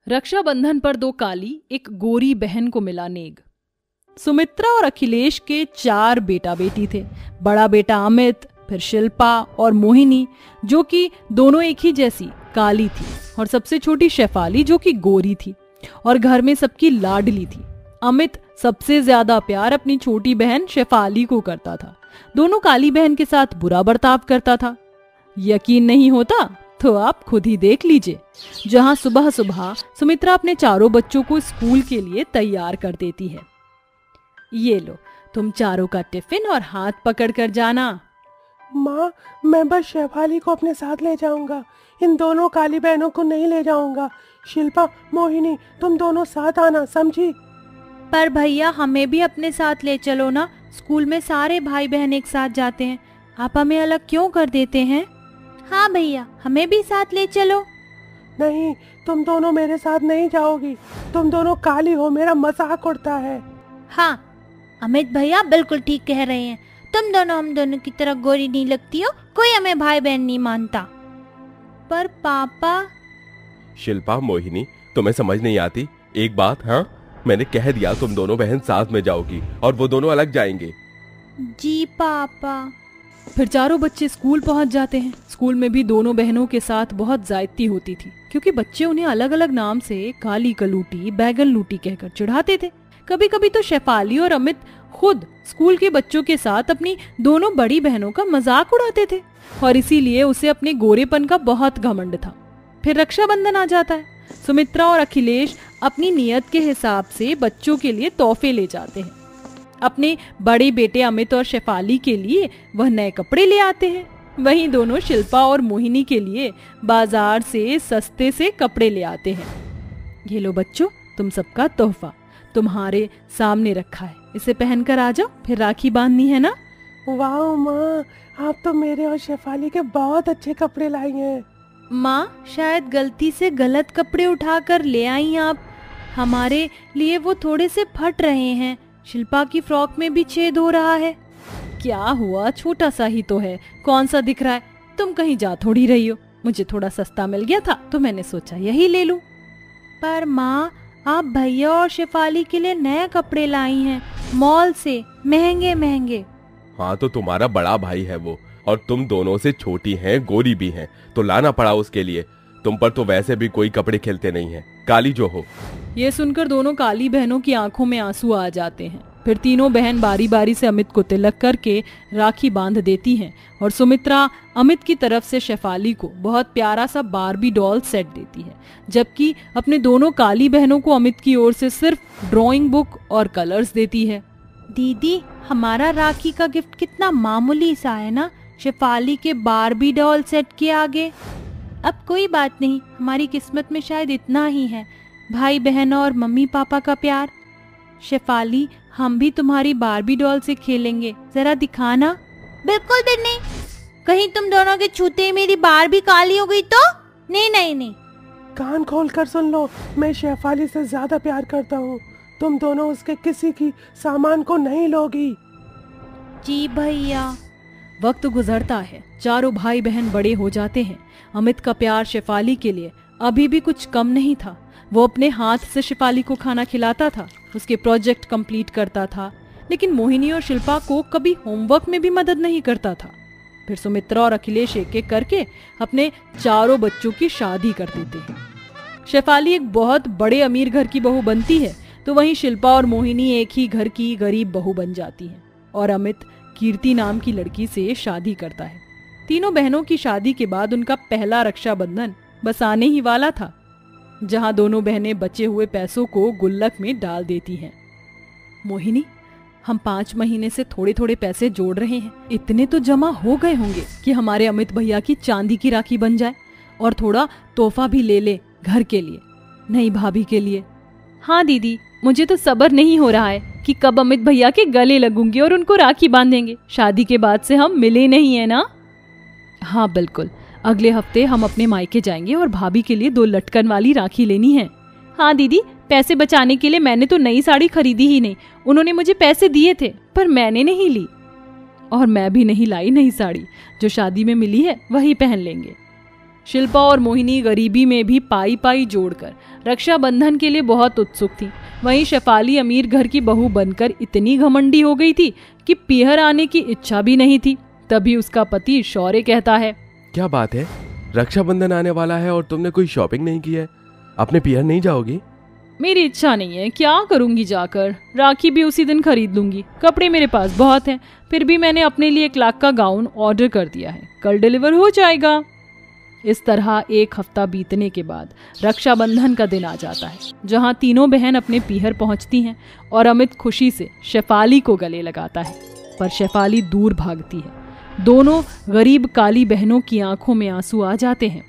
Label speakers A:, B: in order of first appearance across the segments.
A: रक्षाबंधन पर दो काली एक गोरी बहन को मिला नेग। सुमित्रा और अखिलेश के 4 बेटा बेटी थे। बड़ा बेटा अमित, फिर शिल्पा और मोहिनी जो कि दोनों एक ही जैसी काली थी, और सबसे छोटी शेफाली जो कि गोरी थी और घर में सबकी लाडली थी। अमित सबसे ज्यादा प्यार अपनी छोटी बहन शेफाली को करता था। दोनों काली बहन के साथ बुरा बर्ताव करता था। यकीन नहीं होता तो आप खुद ही देख लीजिए। जहां सुबह सुबह सुमित्रा अपने चारों बच्चों को स्कूल के लिए तैयार कर देती है। ये लो, तुम चारों का टिफिन और हाथ पकड़ कर जाना।
B: माँ, मैं बस शेफाली को अपने साथ ले जाऊंगा, इन दोनों काली बहनों को नहीं ले जाऊंगा। शिल्पा, मोहिनी, तुम दोनों साथ आना, समझी?
C: पर भैया हमें भी अपने साथ ले चलो ना, स्कूल में सारे भाई बहन एक साथ जाते हैं, आप हमें अलग क्यों कर देते हैं? हाँ भैया, हमें भी साथ ले चलो।
B: नहीं, तुम दोनों मेरे साथ नहीं जाओगी, तुम दोनों काली हो, मेरा मजाक उड़ता है।
C: हाँ, अमित भैया बिल्कुल ठीक कह रहे हैं, तुम दोनों हम दोनों की तरह गोरी नहीं लगती हो, कोई हमें भाई बहन नहीं मानता। पर पापा।
D: शिल्पा, मोहिनी, तुम्हें समझ नहीं आती? एक बात, हाँ, मैंने कह दिया तुम दोनों बहन साथ में जाओगी और वो दोनों अलग जाएंगे।
C: जी पापा।
A: फिर चारों बच्चे स्कूल पहुंच जाते हैं। स्कूल में भी दोनों बहनों के साथ बहुत ज्यादती होती थी, क्योंकि बच्चे उन्हें अलग अलग नाम से काली कलूटी, बैगन लूटी कहकर चिढ़ाते थे। कभी कभी तो शेफाली और अमित खुद स्कूल के बच्चों के साथ अपनी दोनों बड़ी बहनों का मजाक उड़ाते थे, और इसीलिए उसे अपने गोरेपन का बहुत घमंड था। फिर रक्षाबंधन आ जाता है। सुमित्रा और अखिलेश अपनी नियत के हिसाब से बच्चों के लिए तोहफे ले जाते हैं। अपने बड़े बेटे अमित और शेफाली के लिए वह नए कपड़े ले आते हैं। वहीं दोनों शिल्पा और मोहिनी के लिए बाजार से सस्ते से कपड़े ले आते हैं। ये लो बच्चों, तुम सबका तोहफा तुम्हारे सामने रखा है, इसे पहनकर आ जाओ, फिर राखी बांधनी है ना।
B: वाह माँ, आप तो मेरे और शेफाली के बहुत अच्छे कपड़े लाई हैं।
C: माँ, शायद गलती से गलत कपड़े उठाकर ले आई आप, हमारे लिए वो थोड़े से फट रहे हैं, शिल्पा की फ्रॉक में भी छेद हो रहा है।
A: क्या हुआ, छोटा सा ही तो है, कौन सा दिख रहा है, तुम कहीं जा थोड़ी रही हो। मुझे थोड़ा सस्ता मिल गया था तो मैंने सोचा यही ले लूं।
C: पर माँ, आप भैया और शेफाली के लिए नए कपड़े लाई हैं मॉल से, महंगे महंगे।
D: हाँ, तो तुम्हारा बड़ा भाई है वो, और तुम दोनों से छोटी हैं, गोरी भी हैं, तो लाना पड़ा उसके लिए। तुम पर तो वैसे भी कोई कपड़े खिलते नहीं हैं, काली जो हो।
A: ये सुनकर दोनों काली बहनों की आंखों में आंसू आ जाते हैं। फिर तीनों बहन बारी बारी से अमित को तिलक करके राखी बांध देती हैं, और सुमित्रा अमित की तरफ से शेफाली को बहुत प्यारा सा बारबी डॉल सेट देती है, जबकि अपने दोनों काली बहनों को अमित की ओर से सिर्फ ड्राइंग बुक और कलर्स देती है।
C: दीदी, हमारा राखी का गिफ्ट कितना मामूली सा है ना, शेफाली के बारबी डॉल सेट के आगे। अब कोई बात नहीं, हमारी किस्मत में शायद इतना ही है, भाई बहन और मम्मी पापा का प्यार। शेफाली, हम भी तुम्हारी बारबी डॉल से खेलेंगे, जरा दिखाना। बिल्कुल भी नहीं, कहीं तुम दोनों के छूते ही मेरी बारबी काली हो गई तो? नहीं नहीं नहीं।
B: कान खोल कर सुन लो, मैं शेफाली से ज्यादा प्यार करता हूँ, तुम दोनों उसके किसी की सामान को नहीं लोगी।
C: जी भैया।
A: वक्त गुजरता है, चारों भाई बहन बड़े हो जाते हैं। अमित का प्यार शेफाली के लिए अभी भी कुछ कम नहीं था। वो अपने हाथ से शेफाली को खाना खिलाता था, उसके प्रोजेक्ट कंप्लीट करता था, लेकिन मोहिनी और शिल्पा को कभी होमवर्क में भी मदद नहीं करता था। फिर सुमित्रा और अखिलेश एक एक करके अपने चारों बच्चों की शादी कर देते हैं। शेफाली एक बहुत बड़े अमीर घर की बहू बनती है, तो वहीं शिल्पा और मोहिनी एक ही घर की गरीब बहू बन जाती हैं, और अमित कीर्ति नाम की लड़की से शादी करता है। तीनों बहनों की शादी के बाद उनका पहला रक्षाबंधन बस आने ही वाला था, जहां दोनों बहनें बचे हुए पैसों को गुल्लक में डाल देती हैं। मोहिनी, हम 5 महीने से थोड़े थोड़े पैसे जोड़ रहे हैं, इतने तो जमा हो गए होंगे कि हमारे अमित भैया की चांदी की राखी बन जाए, और थोड़ा तोहफा भी ले ले घर के लिए, नई भाभी के लिए।
C: हाँ दीदी, मुझे तो सब्र नहीं हो रहा है कि कब अमित भैया के गले लगूंगी और उनको राखी बांधेंगे। शादी के बाद से हम मिले नहीं है ना।
A: हाँ बिल्कुल, अगले हफ्ते हम अपने मायके जाएंगे और भाभी के लिए 2 लटकन वाली राखी लेनी है।
C: हाँ दीदी, पैसे बचाने के लिए मैंने तो नई साड़ी खरीदी ही नहीं, उन्होंने मुझे पैसे दिए थे पर मैंने नहीं ली।
A: और मैं भी नहीं लाई नई साड़ी, जो शादी में मिली है वही पहन लेंगे। शिल्पा और मोहिनी गरीबी में भी पाई पाई जोड़कर रक्षाबंधन के लिए बहुत उत्सुक थी। वहीं शेफाली अमीर घर की बहू बनकर इतनी घमंडी हो गई थी कि पीहर आने की इच्छा भी नहीं थी। तभी उसका पति शौर्य कहता है,
D: क्या बात है, रक्षाबंधन आने वाला है और तुमने कोई शॉपिंग नहीं की है? अपने पीहर नहीं जाओगी?
A: मेरी इच्छा नहीं है, क्या करूंगी जाकर, राखी भी उसी दिन खरीद लूंगी। कपड़े मेरे पास बहुत हैं, फिर भी मैंने अपने लिए 1 लाख का गाउन ऑर्डर कर दिया है, कल डिलीवर हो जाएगा। इस तरह 1 हफ्ता बीतने के बाद रक्षाबंधन का दिन आ जाता है, जहां तीनों बहन अपने पीहर पहुंचती हैं और अमित खुशी से शेफाली को गले लगाता है, पर शेफाली दूर भागती है। दोनों गरीब काली बहनों की आंखों में आंसू आ जाते हैं।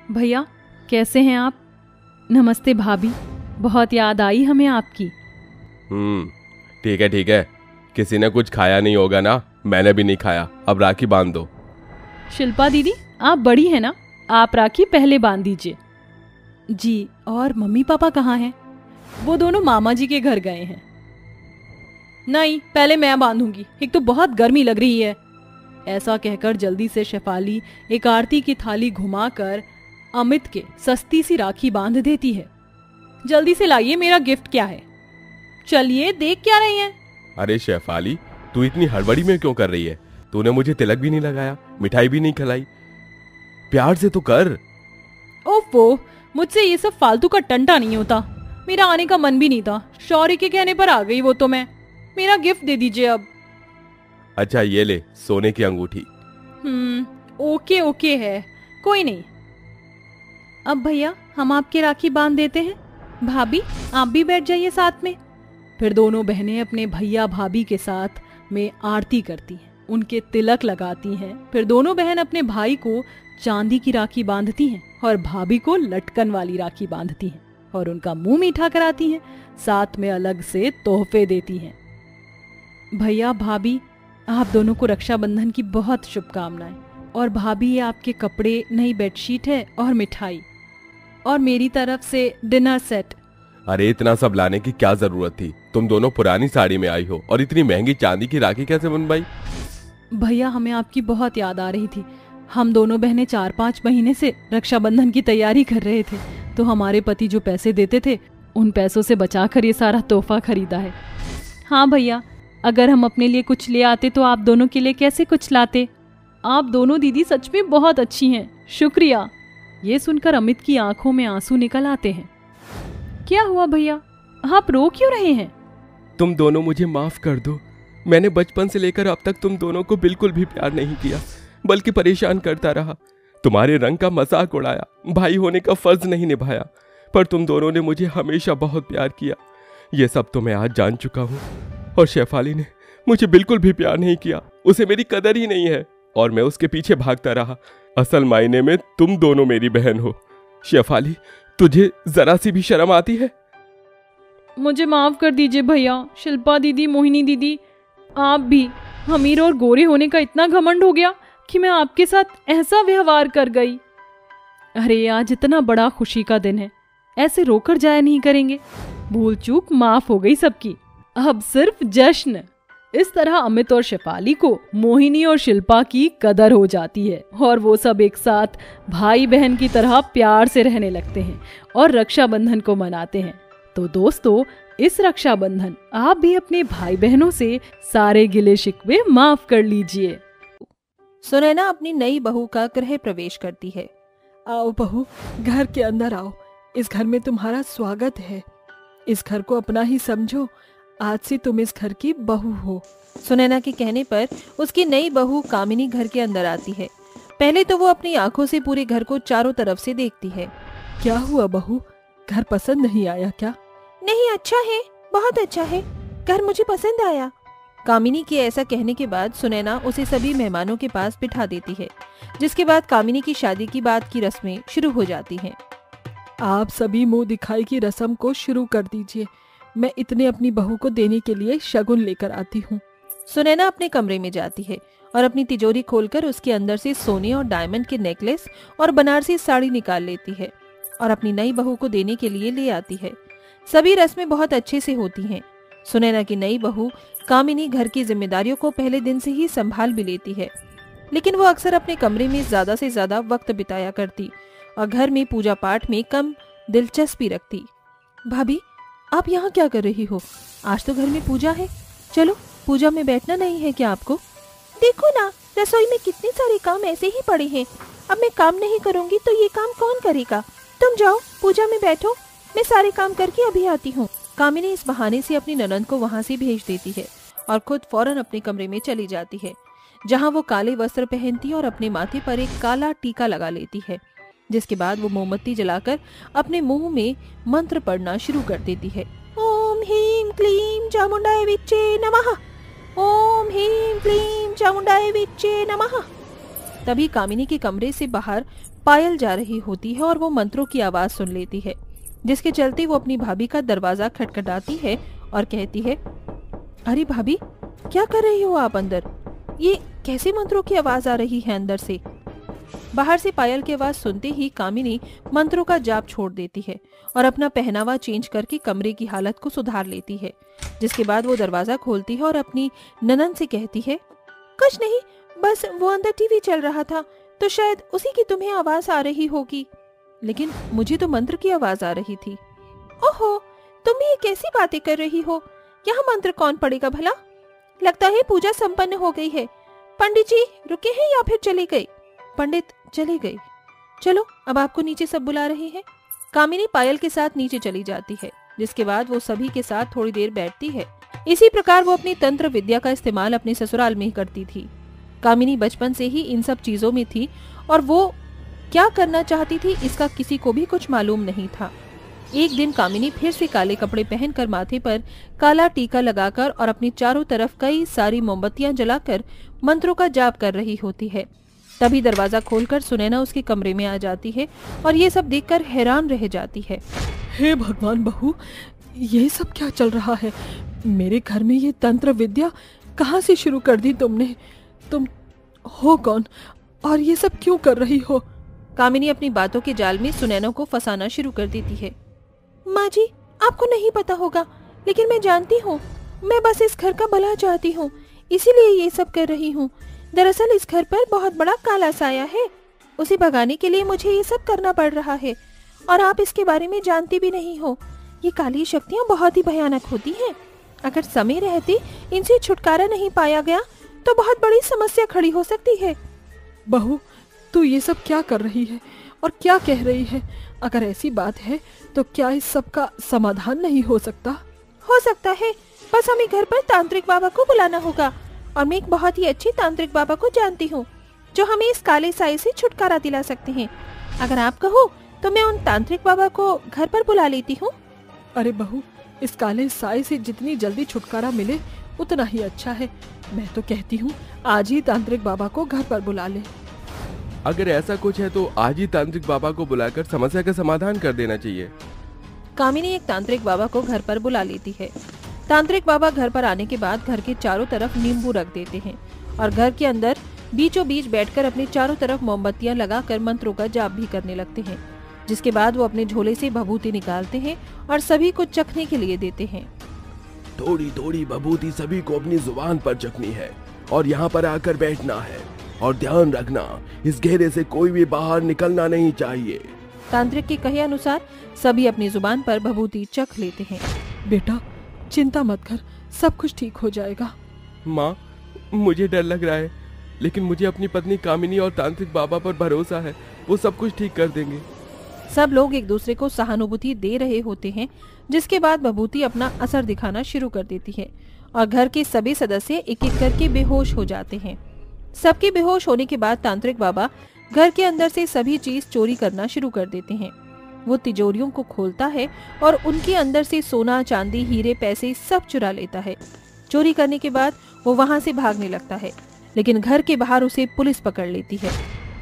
A: भैया कैसे हैं आप? नमस्ते भाभी, बहुत याद आई हमें आपकी।
D: ठीक है, किसी ने कुछ खाया नहीं होगा ना? मैंने भी नहीं खाया, अब राखी बांध दो।
A: शिल्पा दीदी आप बड़ी है ना, आप राखी पहले बांध दीजिए। जी, और मम्मी पापा कहाँ हैं? वो दोनों मामा जी के घर गए हैं। नहीं, पहले मैं बांधूंगी, एक तो बहुत गर्मी लग रही है। ऐसा कहकर जल्दी से शेफाली एक आरती की थाली घुमाकर अमित के सस्ती सी राखी बांध देती है। जल्दी से लाइए, मेरा गिफ्ट क्या है? चलिए, देख क्या रही हैं?
D: अरे शेफाली, तू इतनी हड़बड़ी में क्यों कर रही है? तूने मुझे तिलक भी नहीं लगाया, मिठाई भी नहीं खिलाई, प्यार से तो कर।
A: ओफो, मुझसे ये सब फालतू का टंटा नहीं होता। मेरा आने का मन भी नहीं था, शौर्य के कहने पर आ गई वो तो मैं। मेरा गिफ्ट दे दीजिए अब।
D: अच्छा ये ले, सोने की अंगूठी।
A: ओके है, कोई नहीं। अब भैया हम आपकी राखी बांध देते हैं। भाभी आप भी बैठ जाइए साथ में। फिर दोनों बहनें अपने भैया भाभी के साथ में आरती करती हैं, उनके तिलक लगाती हैं। फिर दोनों बहन अपने भाई को चांदी की राखी बांधती हैं और भाभी को लटकन वाली राखी बांधती हैं और उनका मुंह मीठा कराती हैं, साथ में अलग से तोहफे देती हैं। भैया भाभी आप दोनों को रक्षाबंधन की बहुत शुभकामनाएं। और भाभी ये आपके कपड़े, नई बेडशीट है और मिठाई, और मेरी तरफ से डिनर सेट।
D: अरे इतना सब लाने की क्या जरूरत थी? तुम दोनों पुरानी साड़ी में आई हो और इतनी महंगी चांदी की राखी कैसे बनवाई?
A: भैया हमें आपकी बहुत याद आ रही थी। हम दोनों बहनें 4-5 महीने से रक्षाबंधन की तैयारी कर रहे थे, तो हमारे पति जो पैसे देते थे उन पैसों से बचाकर ये सारा तोहफा खरीदा है। हाँ भैया, अगर हम अपने लिए कुछ ले आते तो आप दोनों के लिए कैसे कुछ लाते। आप दोनों दीदी सच में बहुत अच्छी हैं, शुक्रिया। ये सुनकर अमित की आंखों में आंसू निकल आते हैं। क्या हुआ भैया, आप रो क्यों रहे हैं?
D: तुम दोनों मुझे माफ कर दो। मैंने बचपन से लेकर अब तक तुम दोनों को बिल्कुल भी प्यार नहीं किया, बल्कि परेशान करता रहा। तुम्हारे रंग का मजाक उड़ाया, भाई होने का फर्ज नहीं निभाया, पर तुम दोनों ने मुझे हमेशा बहुत प्यार किया। ये सब तो मैं आज जान चुका हूँ। और शेफाली ने मुझे बिल्कुल भी प्यार नहीं किया, उसे मेरी कदर ही नहीं है और मैं उसके पीछे भागता रहा। असल मायने में तुम दोनों मेरी बहन हो। शेफाली, तुझे जरा सी भी शर्म आती है?
A: मुझे माफ कर दीजिए भैया। शिल्पा दीदी, मोहिनी दीदी, आप भी। अमीर और गोरे होने का इतना घमंड हो गया कि मैं आपके साथ ऐसा व्यवहार कर गई। अरे आज इतना बड़ा खुशी का दिन है, ऐसे रोकर जाया नहीं करेंगे। भूल चूक माफ हो गई सबकी, अब सिर्फ जश्न। इस तरह अमित और शेफाली को मोहिनी और शिल्पा की कदर हो जाती है और वो सब एक साथ भाई बहन की तरह प्यार से रहने लगते हैं और रक्षाबंधन को मनाते हैं। तो दोस्तों, इस रक्षाबंधन आप भी अपने भाई बहनों से सारे गिले शिकवे माफ कर लीजिए।
E: सुनैना अपनी नई बहू का गृह प्रवेश करती है।
B: आओ बहू, घर के अंदर आओ। इस घर में तुम्हारा स्वागत है। इस घर को अपना ही समझो। आज से तुम इस घर की बहू हो।
E: सुनैना के कहने पर उसकी नई बहू कामिनी घर के अंदर आती है। पहले तो वो अपनी आंखों से पूरे घर को चारों तरफ से देखती है।
B: क्या हुआ बहू, घर पसंद नहीं आया क्या?
E: नहीं, अच्छा है, बहुत अच्छा है, घर मुझे पसंद आया। कामिनी के ऐसा कहने के बाद सुनैना उसे सभी मेहमानों के पास बिठा देती है, जिसके बाद कामिनी की शादी की बात की रस्में शुरू हो जाती हैं।
B: आप सभी मुंह दिखाई की रस्म को शुरू कर दीजिए। मैं इतने अपनी बहू को देने के लिए शगुन लेकर आती हूँ।
E: सुनैना अपने कमरे में जाती है और अपनी तिजोरी खोलकर उसके अंदर से सोने और डायमंड के नेकलेस और बनारसी साड़ी निकाल लेती है और अपनी नई बहू को देने के लिए ले आती है। सभी रस्में बहुत अच्छे से होती हैं। सुनैना की नई बहू कामिनी घर की जिम्मेदारियों को पहले दिन से ही संभाल भी लेती है। लेकिन वो अक्सर अपने कमरे में ज्यादा से ज्यादा वक्त बिताया करती और घर में पूजा पाठ में कम दिलचस्पी रखती। भाभी, आप यहाँ क्या कर रही हो? आज तो घर में पूजा है, चलो पूजा में बैठना नहीं है क्या आपको? देखो ना, रसोई में कितने सारे काम ऐसे ही पड़े हैं। अब मैं काम नहीं करूँगी तो ये काम कौन करेगा? तुम जाओ पूजा में बैठो, मैं सारे काम करके अभी आती हूँ। कामिनी इस बहाने से अपनी ननद को वहाँ से भेज देती है और खुद फौरन अपने कमरे में चली जाती है, जहाँ वो काले वस्त्र पहनती और अपने माथे पर एक काला टीका लगा लेती है। जिसके बाद वो मोमबत्ती जलाकर अपने मुंह में मंत्र पढ़ना शुरू कर देती है। ओम ह्रीं क्लीं चामुंडाय विच्चे नमः, ओम ह्रीं क्लीं चामुंडाय विच्चे नमः। तभी कामिनी के कमरे से बाहर पायल जा रही होती है और वो मंत्रों की आवाज सुन लेती है, जिसके चलते वो अपनी भाभी का दरवाजा खटखटाती है और कहती है, अरे भाभी, क्या कर रही हो आप अंदर? ये कैसे मंत्रों की आवाज आ रही है अंदर से? बाहर से पायल की आवाज सुनते ही कामिनी मंत्रों का जाप छोड़ देती है और अपना पहनावा चेंज करके कमरे की हालत को सुधार लेती है। जिसके बाद वो दरवाजा खोलती है और अपनी ननद से कहती है, कुछ नहीं, बस वो अंदर टीवी चल रहा था तो शायद उसी की तुम्हें आवाज आ रही होगी, लेकिन मुझे तो मंत्र की आवाज आ रही थी। ओहो, तुम ये कैसी बातें कर रही हो? यहाँ मंत्र कौन पढ़ेगा भला? लगता है पूजा संपन्न हो गई है। पंडित जी रुके हैं या फिर चले गए? पंडित चले गए। चलो, अब आपको नीचे सब बुला रहे हैं। कामिनी पायल के साथ नीचे चली जाती है, जिसके बाद वो सभी के साथ थोड़ी देर बैठती है। इसी प्रकार वो अपनी तंत्र विद्या का इस्तेमाल अपने ससुराल में ही करती थी। कामिनी बचपन से ही इन सब चीजों में थी और वो क्या करना चाहती थी इसका किसी को भी कुछ मालूम नहीं था। एक दिन कामिनी फिर से काले कपड़े पहनकर माथे पर काला टीका लगाकर और अपनी चारों तरफ कई सारी मोमबत्तियां जलाकर मंत्रों का जाप कर रही होती है। तभी दरवाजा खोलकर सुनैना उसके कमरे में आ जाती है और ये सब देखकर हैरान रह जाती है।
A: हे भगवान बहू, ये सब क्या चल रहा है? मेरे घर में ये तंत्र विद्या कहाँ से शुरू कर दी तुमने? तुम हो कौन और ये सब क्यों कर रही हो?
E: कामिनी अपनी बातों के जाल में सुनैना को फंसाना शुरू कर देती है। माँ जी, आपको नहीं पता होगा, लेकिन मैं जानती हूँ। मैं बस इस घर का भला चाहती हूँ, इसीलिए ये सब कर रही हूँ। दरअसल इस घर पर बहुत बड़ा काला साया है, उसे भगाने के लिए मुझे ये सब करना पड़ रहा है और आप इसके बारे में जानती भी नहीं हो। ये काली शक्तियाँ बहुत ही भयानक होती हैं। अगर समय रहते इनसे छुटकारा नहीं पाया गया तो बहुत बड़ी समस्या खड़ी हो सकती है।
A: बहू, तू ये सब क्या कर रही है और क्या कह रही है? अगर ऐसी बात है तो क्या इस सब का समाधान नहीं हो सकता?
E: हो सकता है, बस हमें घर पर तांत्रिक बाबा को बुलाना होगा और मैं एक बहुत ही अच्छे तांत्रिक बाबा को जानती हूँ जो हमें इस काले साए से छुटकारा दिला सकते हैं। अगर आप कहो तो मैं उन तांत्रिक बाबा को घर पर बुला लेती हूँ।
A: अरे बहू, इस काले साए से जितनी जल्दी छुटकारा मिले उतना ही अच्छा है। मैं तो कहती हूँ आज ही तांत्रिक बाबा को घर पर बुला ले।
D: अगर ऐसा कुछ है तो आज ही तांत्रिक बाबा को बुलाकर समस्या का समाधान कर देना चाहिए।
E: कामिनी एक तांत्रिक बाबा को घर पर बुला लेती है। तांत्रिक बाबा घर पर आने के बाद घर के चारों तरफ नींबू रख देते हैं और घर के अंदर बीचों बीच बैठकर अपने चारों तरफ मोमबत्तियां लगाकर मंत्रों का जाप भी करने लगते हैं। जिसके बाद वो अपने झोले से भभूति निकालते हैं और सभी को चखने के लिए देते हैं।
D: थोड़ी थोड़ी भभूति सभी को अपनी जुबान पर चखनी है और यहाँ पर आकर बैठना है और ध्यान रखना, इस घेरे से कोई भी बाहर निकलना नहीं चाहिए।
E: तांत्रिक के कहे अनुसार सभी अपनी जुबान पर भभूति चख लेते हैं।
A: बेटा, चिंता मत कर, सब कुछ ठीक हो जाएगा।
D: माँ, मुझे डर लग रहा है, लेकिन मुझे अपनी पत्नी कामिनी और तांत्रिक बाबा पर भरोसा है, वो सब कुछ ठीक कर देंगे।
E: सब लोग एक दूसरे को सहानुभूति दे रहे होते हैं, जिसके बाद भभूति अपना असर दिखाना शुरू कर देती है और घर के सभी सदस्य एक एक करके बेहोश हो जाते हैं। सबके बेहोश होने के बाद तांत्रिक बाबा घर के अंदर से सभी चीज चोरी करना शुरू कर देते हैं। वो तिजोरियों को खोलता है और उनके अंदर से सोना, चांदी, हीरे, पैसे सब चुरा लेता है। चोरी करने के बाद वो वहाँ से भागने लगता है, लेकिन घर के बाहर उसे पुलिस पकड़ लेती है।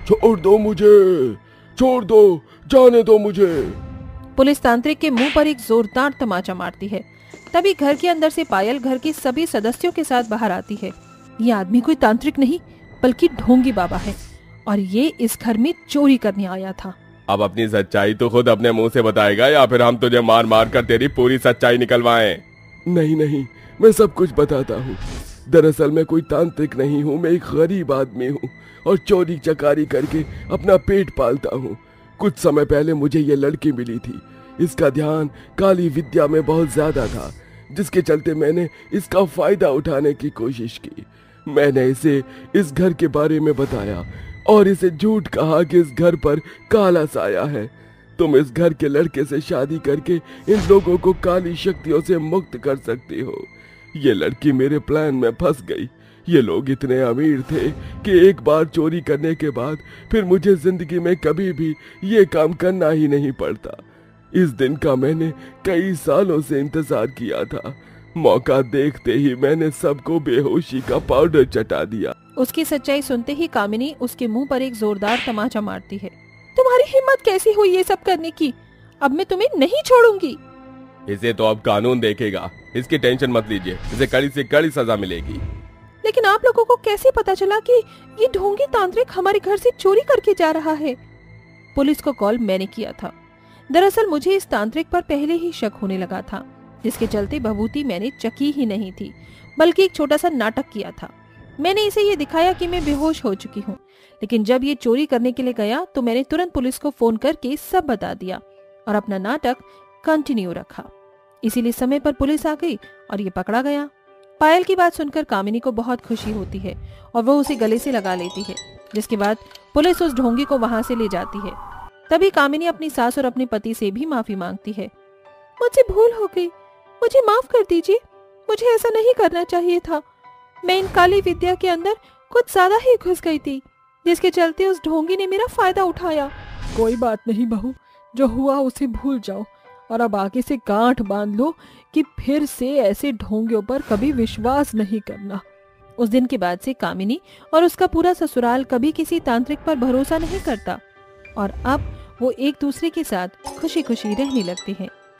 D: छोड़ दो मुझे, छोड़ दो, जाने दो मुझे।
E: पुलिस तांत्रिक के मुंह पर एक जोरदार तमाचा मारती है। तभी घर के अंदर से पायल घर के सभी सदस्यों के साथ बाहर आती है। ये आदमी कोई तांत्रिक नहीं बल्कि ढोंगी बाबा है और ये इस घर में चोरी करने आया था।
D: अब अपनी सच्चाई तो खुद अपने मुंह से बताएगा या फिर हम तुझे मार मार कर तेरी पूरी सच्चाई निकलवाएं? नहीं नहीं, मैं सब कुछ बताता हूँ। दरअसल मैं कोई तांत्रिक नहीं हूँ, मैं एक गरीब आदमी हूँ और चोरी चकारी करके अपना पेट पालता हूँ। कुछ समय पहले मुझे ये लड़की मिली थी। इसका ध्यान काली विद्या में बहुत ज्यादा था, जिसके चलते मैंने इसका फायदा उठाने की कोशिश की। मैंने इसे इस घर के बारे में बताया और इसे झूठ कहा कि इस घर पर काला साया है। तुम इस घर के लड़के से शादी करके इन लोगों को काली शक्तियों से मुक्त कर सकती हो। ये लड़की मेरे प्लान में फंस गई। ये लोग इतने अमीर थे कि एक बार चोरी करने के बाद फिर मुझे जिंदगी में कभी भी ये काम करना ही नहीं पड़ता। इस दिन का मैंने कई सालों से इंतजार किया था। मौका देखते ही मैंने सबको बेहोशी का पाउडर चटा दिया।
E: उसकी सच्चाई सुनते ही कामिनी उसके मुंह पर एक जोरदार तमाचा मारती है। तुम्हारी हिम्मत कैसी हुई ये सब करने की? अब मैं तुम्हें नहीं छोड़ूंगी।
D: इसे तो अब कानून देखेगा, इसकी टेंशन मत लीजिए, इसे कड़ी से कड़ी सजा मिलेगी।
E: लेकिन आप लोगों को कैसे पता चला कि ये ढोंगी तांत्रिक हमारे घर से चोरी करके जा रहा है? पुलिस को कॉल मैंने किया था। दरअसल मुझे इस तांत्रिक पर पहले ही शक होने लगा था, जिसके चलते भभूति मैंने चकी ही नहीं थी, बल्कि एक छोटा सा नाटक किया था। मैंने इसे ये दिखाया कि मैं बेहोश हो चुकी हूँ, लेकिन जब ये चोरी करने के लिए गया तो मैंने तुरंत पुलिस को फोन करके सब बता दिया और अपना नाटक कंटिन्यू रखा। इसीलिए समय पर पुलिस आ गई और ये पकड़ा गया। पायल की बात सुनकर कामिनी को बहुत खुशी होती है और वो उसे गले से लगा लेती है, जिसके बाद पुलिस उस ढोंगी को वहां से ले जाती है। तभी कामिनी अपनी सास और अपने पति से भी माफी मांगती है। मुझसे भूल हो गई, मुझे माफ कर दीजिए, मुझे ऐसा नहीं करना चाहिए था। मैं इन काली विद्या के अंदर कुछ ज्यादा ही घुस गई थी, जिसके चलते उस ढोंगी ने मेरा फायदा उठाया।
A: कोई बात नहीं बहू, जो हुआ उसे भूल जाओ और अब आगे से गांठ बांध लो कि फिर से ऐसे ढोंगियों पर कभी विश्वास नहीं करना।
E: उस दिन के बाद से कामिनी और उसका पूरा ससुराल कभी किसी तांत्रिक पर भरोसा नहीं करता और अब वो एक दूसरे के साथ खुशी खुशी रहने लगते हैं।